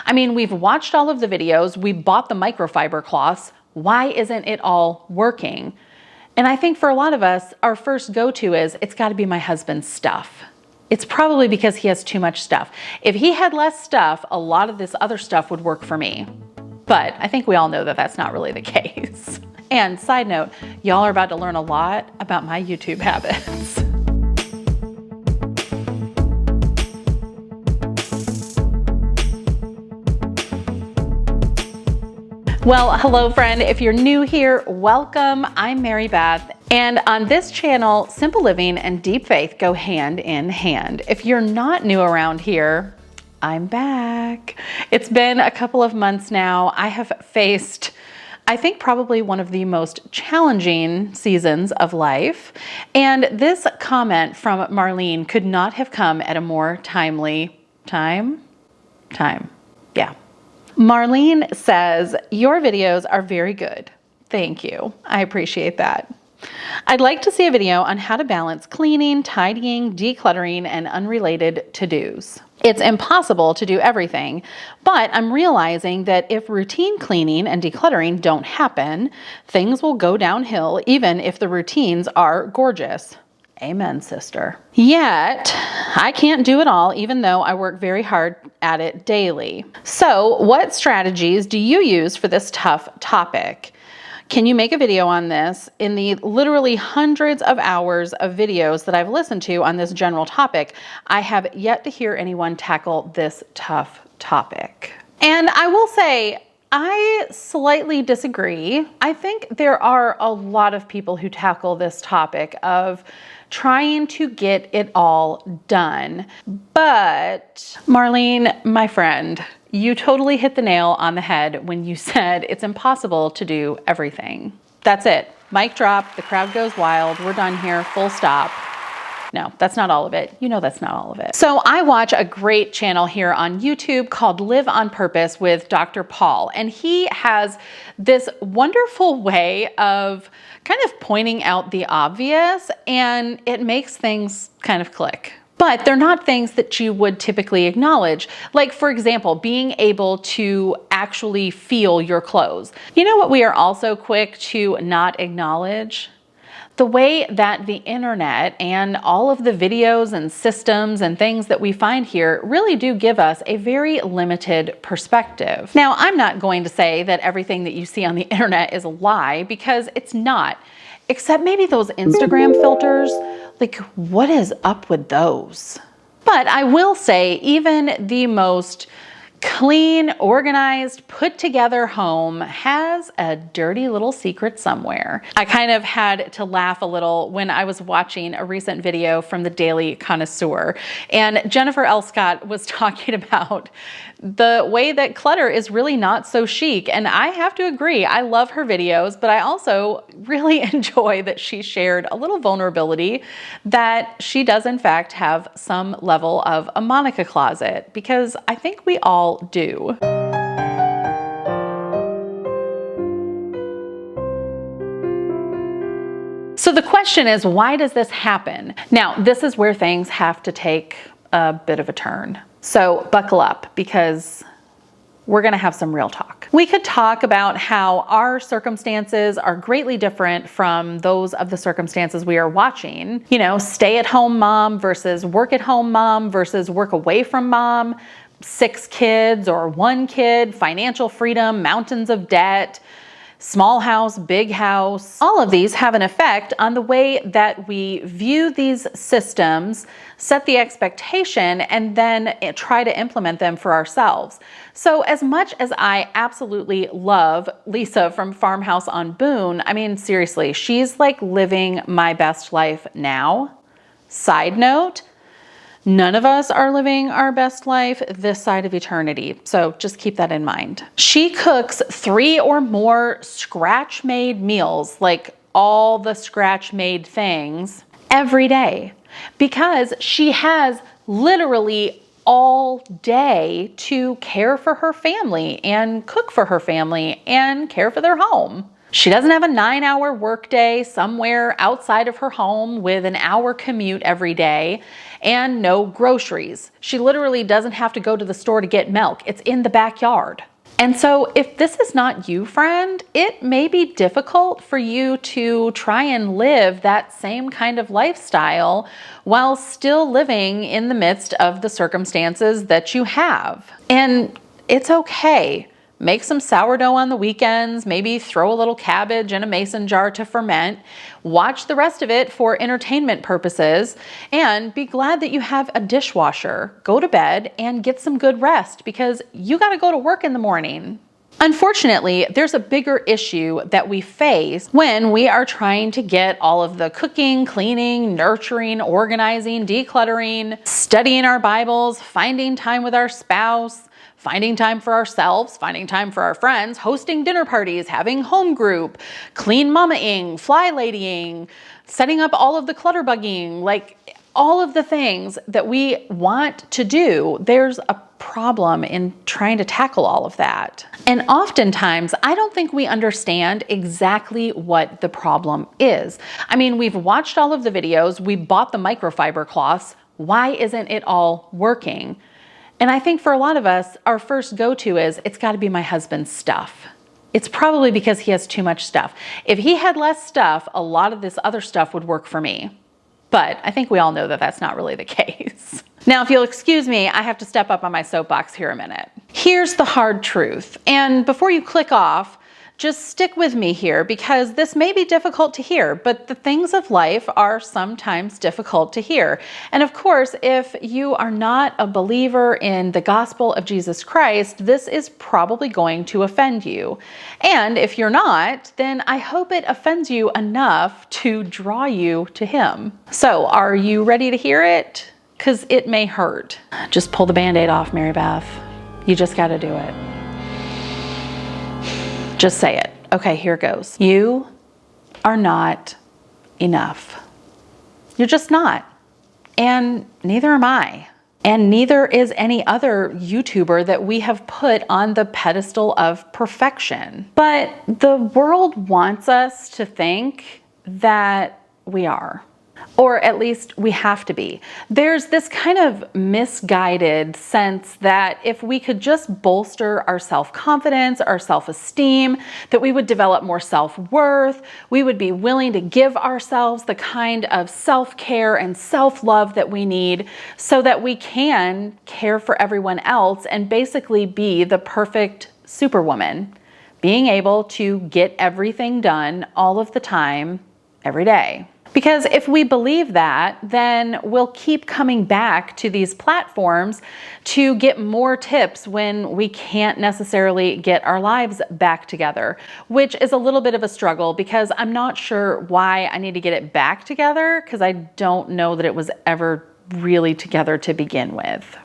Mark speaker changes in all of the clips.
Speaker 1: I mean, we've watched all of the videos, we bought the microfiber cloths. Why isn't it all working? And I think for a lot of us, our first go-to is, it's got to be my husband's stuff. It's probably because he has too much stuff. If he had less stuff, a lot of this other stuff would work for me. But I think we all know that that's not really the case. And side note, y'all are about to learn a lot about my YouTube habits. Well, hello friend. If you're new here, welcome. I'm Mary Beth. And on this channel, simple living and deep faith go hand in hand. If you're not new around here, I'm back. It's been a couple of months now. I have faced, I think, probably one of the most challenging seasons of life. And this comment from Marlene could not have come at a more timely time. Yeah. Marlene says, your videos are very good. Thank you. I appreciate that. I'd like to see a video on how to balance cleaning, tidying, decluttering, and unrelated to-dos. It's impossible to do everything, but I'm realizing that if routine cleaning and decluttering don't happen, things will go downhill even if the routines are gorgeous. Amen, sister. Yet, I can't do it all, even though I work very hard at it daily. So, what strategies do you use for this tough topic? Can you make a video on this? In the literally hundreds of hours of videos that I've listened to on this general topic, I have yet to hear anyone tackle this tough topic. And I will say, I slightly disagree. I think there are a lot of people who tackle this topic of trying to get it all done. But Marlene, my friend, you totally hit the nail on the head when you said it's impossible to do everything. That's it. Mic drop, the crowd goes wild, we're done here, full stop. No, that's not all of it. You know that's not all of it. So I watch a great channel here on YouTube called Live on Purpose with Dr. Paul. And he has this wonderful way of kind of pointing out the obvious, and it makes things kind of click. But they're not things that you would typically acknowledge. Like, for example, being able to actually feel your clothes. You know what we are also quick to not acknowledge? The way that the internet and all of the videos and systems and things that we find here really do give us a very limited perspective. Now, I'm not going to say that everything that you see on the internet is a lie, because it's not, except maybe those Instagram filters. Like, what is up with those? But I will say, even the most clean, organized, put together home has a dirty little secret somewhere. I kind of had to laugh a little when I was watching a recent video from the Daily Connoisseur, and Jennifer L. Scott was talking about the way that clutter is really not so chic. And I have to agree, I love her videos, but I also really enjoy that she shared a little vulnerability that she does in fact have some level of a Monica closet, because I think we all do. So the question is, why does this happen? Now, this is where things have to take a bit of a turn. So buckle up, because we're going to have some real talk. We could talk about how our circumstances are greatly different from those of the circumstances we are watching. You know, stay-at-home mom versus work-at-home mom versus work away from mom, 6 kids or 1 kid, financial freedom, mountains of debt, small house, big house. All of these have an effect on the way that we view these systems, set the expectation, and then try to implement them for ourselves. So as much as I absolutely love Lisa from Farmhouse on Boone, I mean, seriously, she's like living my best life now. Side note, none of us are living our best life this side of eternity, so just keep that in mind. She cooks 3 or more scratch-made meals, like all the scratch-made things, every day, because she has literally all day to care for her family and cook for her family and care for their home. She doesn't have a 9-hour workday somewhere outside of her home with an hour commute every day. and no groceries. She literally doesn't have to go to the store to get milk. It's in the backyard. And so if this is not you, friend, it may be difficult for you to try and live that same kind of lifestyle while still living in the midst of the circumstances that you have. And it's okay. Make some sourdough on the weekends, maybe throw a little cabbage in a mason jar to ferment, watch the rest of it for entertainment purposes, and be glad that you have a dishwasher. Go to bed and get some good rest because you got to go to work in the morning. Unfortunately, there's a bigger issue that we face when we are trying to get all of the cooking, cleaning, nurturing, organizing, decluttering, studying our Bibles, finding time with our spouse, finding time for ourselves, finding time for our friends, hosting dinner parties, having home group, clean mama-ing, fly ladying, setting up all of the clutter bugging, like all of the things that we want to do. There's a problem in trying to tackle all of that. And oftentimes, I don't think we understand exactly what the problem is. I mean, we've watched all of the videos, we bought the microfiber cloths. Why isn't it all working? And I think for a lot of us, our first go-to is, it's got to be my husband's stuff. It's probably because he has too much stuff. If he had less stuff, a lot of this other stuff would work for me. But I think we all know that that's not really the case. Now, if you'll excuse me, I have to step up on my soapbox here a minute. Here's the hard truth. And before you click off, just stick with me here because this may be difficult to hear, but the things of life are sometimes difficult to hear. And of course, if you are not a believer in the gospel of Jesus Christ, this is probably going to offend you. And if you're not, then I hope it offends you enough to draw you to Him. So are you ready to hear it? Because it may hurt. Just pull the Band-Aid off, Mary Beth. You just got to do it. Just say it. Okay, here goes. You are not enough. You're just not. And neither am I. And neither is any other YouTuber that we have put on the pedestal of perfection. But the world wants us to think that we are. Or at least we have to be. There's this kind of misguided sense that if we could just bolster our self-confidence, our self-esteem, that we would develop more self-worth, we would be willing to give ourselves the kind of self-care and self-love that we need so that we can care for everyone else and basically be the perfect superwoman, being able to get everything done all of the time, every day. Because if we believe that, then we'll keep coming back to these platforms to get more tips when we can't necessarily get our lives back together, which is a little bit of a struggle because I'm not sure why I need to get it back together because I don't know that it was ever really together to begin with.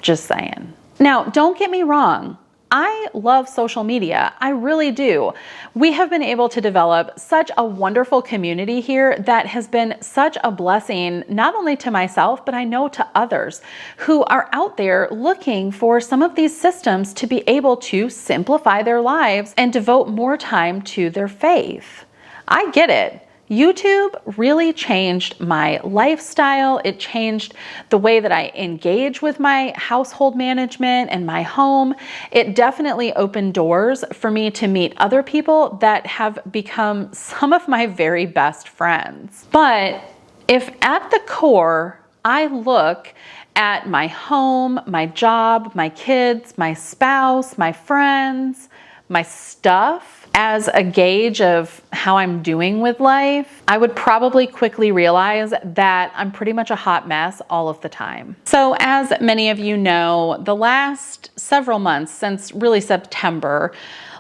Speaker 1: Just saying. Now, don't get me wrong. I love social media. I really do. We have been able to develop such a wonderful community here that has been such a blessing, not only to myself, but I know to others who are out there looking for some of these systems to be able to simplify their lives and devote more time to their faith. I get it. YouTube really changed my lifestyle. It changed the way that I engage with my household management and my home. It definitely opened doors for me to meet other people that have become some of my very best friends. But if at the core, I look at my home, my job, my kids, my spouse, my friends, my stuff, as a gauge of how I'm doing with life, I would probably quickly realize that I'm pretty much a hot mess all of the time. So as many of you know, the last several months, since really September,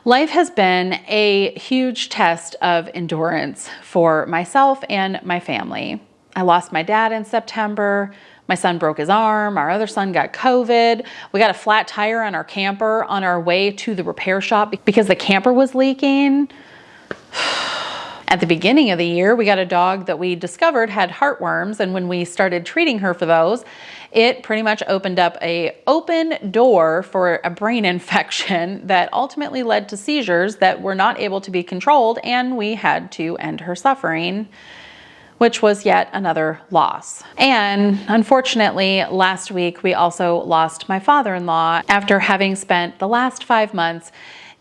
Speaker 1: life has been a huge test of endurance for myself and my family. I lost my dad in September. My son broke his arm. Our other son got COVID. We got a flat tire on our camper on our way to the repair shop because the camper was leaking. At the beginning of the year, we got a dog that we discovered had heartworms. And when we started treating her for those, it pretty much opened up an open door for a brain infection that ultimately led to seizures that were not able to be controlled. And we had to end her suffering which was yet another loss. And unfortunately, last week we also lost my father-in-law after having spent the last 5 months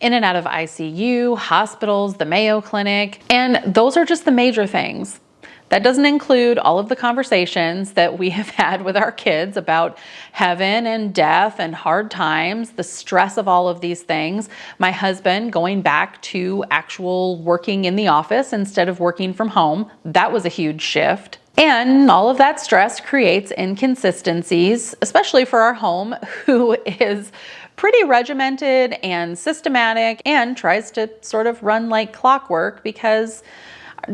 Speaker 1: in and out of ICU, hospitals, the Mayo Clinic, and those are just the major things. That doesn't include all of the conversations that we have had with our kids about heaven and death and hard times, the stress of all of these things. My husband going back to actual working in the office instead of working from home. That was a huge shift. And all of that stress creates inconsistencies, especially for our home, who is pretty regimented and systematic and tries to sort of run like clockwork because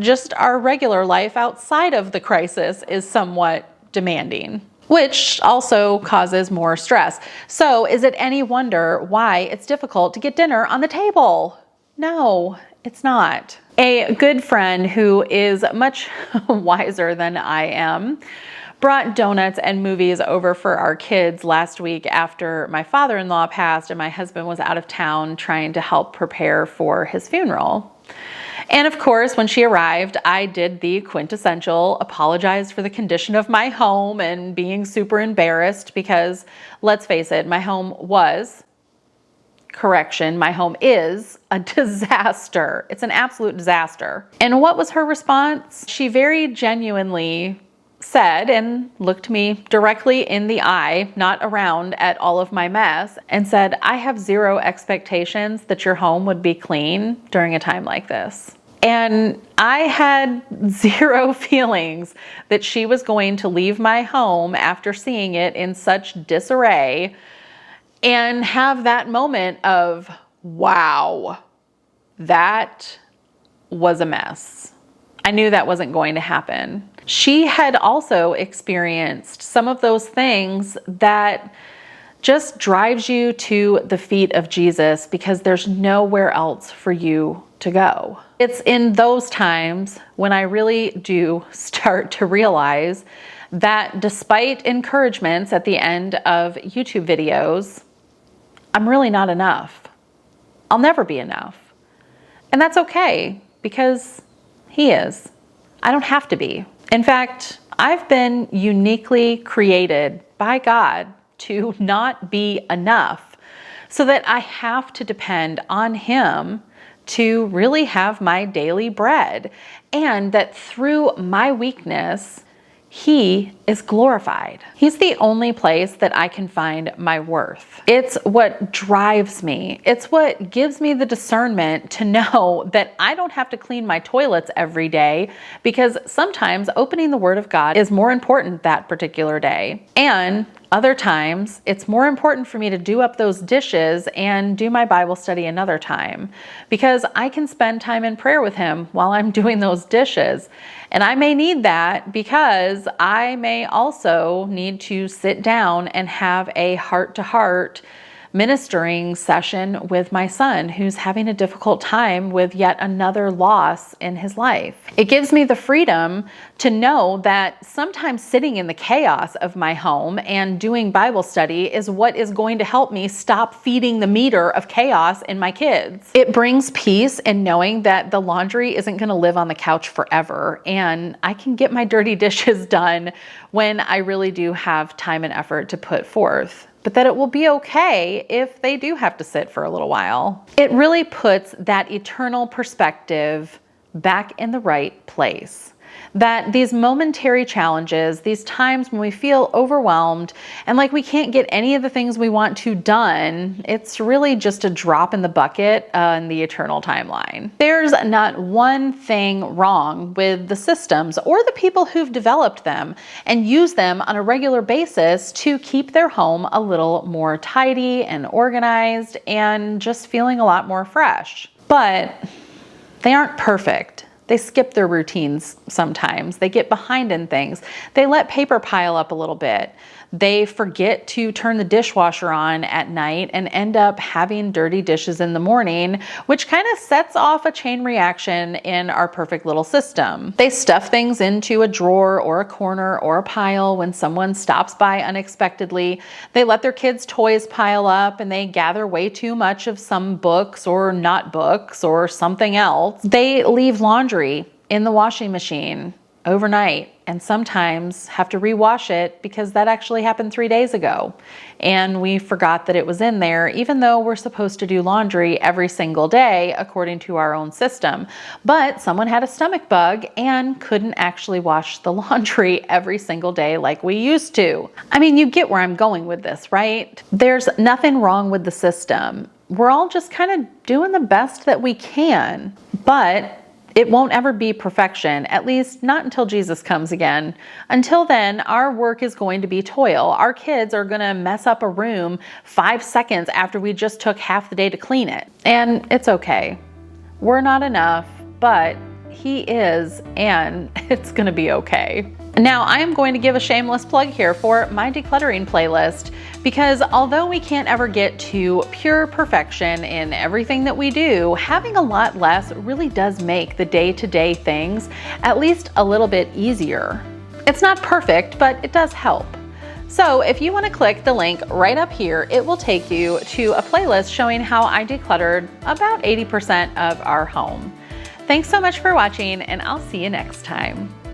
Speaker 1: just our regular life outside of the crisis is somewhat demanding, which also causes more stress. So is it any wonder why it's difficult to get dinner on the table? No, it's not. A good friend who is much wiser than I am brought donuts and movies over for our kids last week after my father-in-law passed and my husband was out of town trying to help prepare for his funeral. And of course, when she arrived, I did the quintessential apologize for the condition of my home and being super embarrassed because, let's face it, my home was, my home is a disaster. It's an absolute disaster. And what was her response? She very genuinely said and looked me directly in the eye, not around at all of my mess, and said, I have zero expectations that your home would be clean during a time like this. And I had zero feelings that she was going to leave my home after seeing it in such disarray and have that moment of, wow, that was a mess. I knew that wasn't going to happen. She had also experienced some of those things that just drives you to the feet of Jesus because there's nowhere else for you to go. It's in those times when I really do start to realize that despite encouragements at the end of YouTube videos, I'm really not enough. I'll never be enough. And that's okay because He is. I don't have to be. In fact, I've been uniquely created by God to not be enough so that I have to depend on Him to really have my daily bread, and that through my weakness, He is glorified. He's the only place that I can find my worth. It's what drives me. It's what gives me the discernment to know that I don't have to clean my toilets every day because sometimes opening the Word of God is more important that particular day. And other times, it's more important for me to do up those dishes and do my Bible study another time because I can spend time in prayer with Him while I'm doing those dishes. And I may need that because I may also need to sit down and have a heart-to-heart ministering session with my son who's having a difficult time with yet another loss in his life. It gives me the freedom to know that sometimes sitting in the chaos of my home and doing Bible study is what is going to help me stop feeding the meter of chaos in my kids. It brings peace in knowing that the laundry isn't going to live on the couch forever and I can get my dirty dishes done when I really do have time and effort to put forth, but that it will be okay if they do have to sit for a little while. It really puts that eternal perspective back in the right place. That these momentary challenges, these times when we feel overwhelmed and like we can't get any of the things we want to done, it's really just a drop in the bucket in the eternal timeline. There's not one thing wrong with the systems or the people who've developed them and use them on a regular basis to keep their home a little more tidy and organized and just feeling a lot more fresh. But they aren't perfect. They skip their routines sometimes. They get behind in things. They let paper pile up a little bit. They forget to turn the dishwasher on at night and end up having dirty dishes in the morning, which kind of sets off a chain reaction in our perfect little system. They stuff things into a drawer or a corner or a pile when someone stops by unexpectedly. They let their kids' toys pile up and they gather way too much of some books or not books or something else. They leave laundry in the washing machine overnight and sometimes have to rewash it because that actually happened 3 days ago. And we forgot that it was in there, even though we're supposed to do laundry every single day according to our own system. But someone had a stomach bug and couldn't actually wash the laundry every single day like we used to. I mean, you get where I'm going with this, right? There's nothing wrong with the system. We're all just kind of doing the best that we can, but it won't ever be perfection, at least not until Jesus comes again. Until then, our work is going to be toil. Our kids are going to mess up a room 5 seconds after we just took half the day to clean it. And it's okay. We're not enough, but He is, and it's going to be okay. Now, I am going to give a shameless plug here for my decluttering playlist, because although we can't ever get to pure perfection in everything that we do, having a lot less really does make the day-to-day things at least a little bit easier. It's not perfect, but it does help. So if you want to click the link right up here, it will take you to a playlist showing how I decluttered about 80% of our home. Thanks so much for watching, and I'll see you next time.